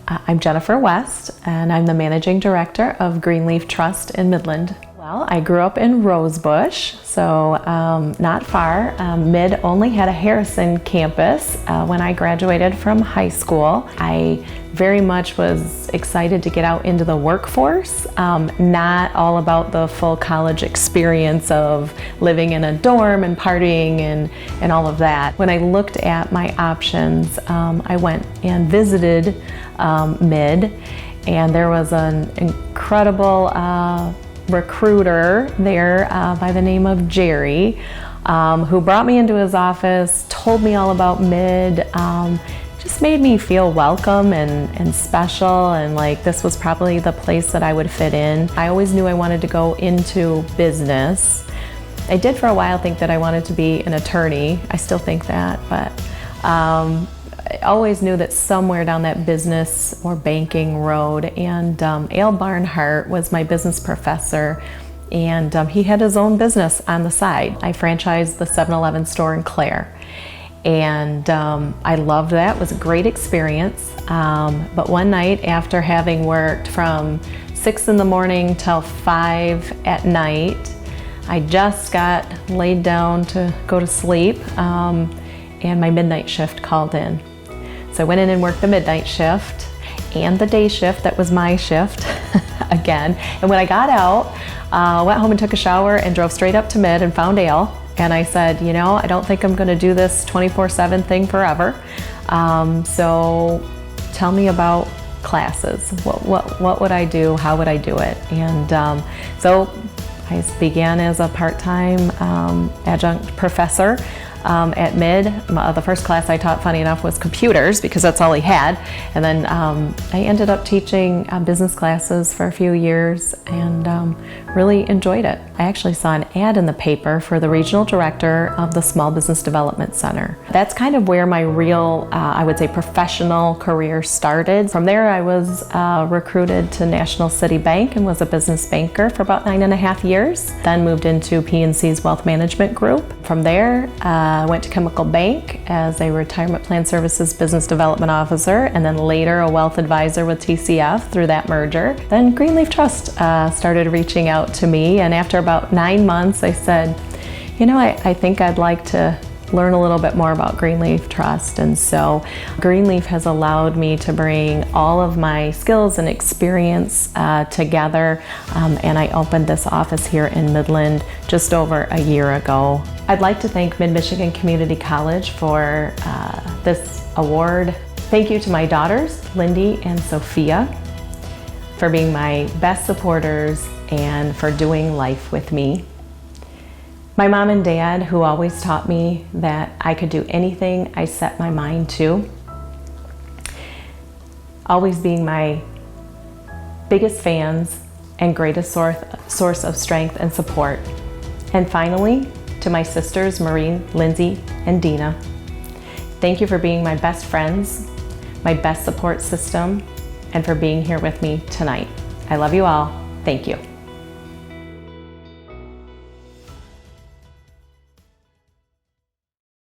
I'm Jennifer West, and I'm the Managing Director of Greenleaf Trust in Midland. Well, I grew up in Rosebush, so not far. Mid only had a Harrison campus when I graduated from high school. I very much was excited to get out into the workforce, not all about the full college experience of living in a dorm and partying and all of that. When I looked at my options, I went and visited Mid, and there was an incredible recruiter there by the name of Jerry, who brought me into his office, told me all about Mid, just made me feel welcome and special, and like this was probably the place that I would fit in. I always knew I wanted to go into business. I did for a while think that I wanted to be an attorney. I still think that, but I always knew that somewhere down that business or banking road, and Al Barnhart was my business professor, and he had his own business on the side. I franchised the 7-Eleven store in Clare, and I loved that. It was a great experience, but one night after having worked from 6 in the morning till 5 at night, I just got laid down to go to sleep, and my midnight shift called in. So I went in and worked the midnight shift and the day shift, that was my shift again. And when I got out, went home and took a shower and drove straight up to Mid and found Al. And I said, you know, I don't think I'm gonna do this 24/7 thing forever. So tell me about classes. What would I do? How would I do it? And so I began as a part-time adjunct professor at Mid. The first class I taught, funny enough, was computers because that's all he had. And then I ended up teaching business classes for a few years and really enjoyed it. I actually saw an ad in the paper for the regional director of the Small Business Development Center. That's kind of where my real, I would say, professional career started. From there, I was recruited to National City Bank and was a business banker for about 9.5 years. Then moved into PNC's Wealth Management Group. From there, I went to Chemical Bank as a Retirement Plan Services Business Development Officer, and then later a wealth advisor with TCF through that merger. Then Greenleaf Trust started reaching out to me, and after about 9 months I said, you know, I think I'd like to learn a little bit more about Greenleaf Trust. And so Greenleaf has allowed me to bring all of my skills and experience together, and I opened this office here in Midland just over a year ago. I'd like to thank Mid-Michigan Community College for this award. Thank you to my daughters, Lindy and Sophia, for being my best supporters and for doing life with me. My mom and dad, who always taught me that I could do anything I set my mind to, always being my biggest fans and greatest source of strength and support. And finally, to my sisters, Maureen, Lindsay, and Dina, thank you for being my best friends, my best support system, and for being here with me tonight. I love you all. Thank you.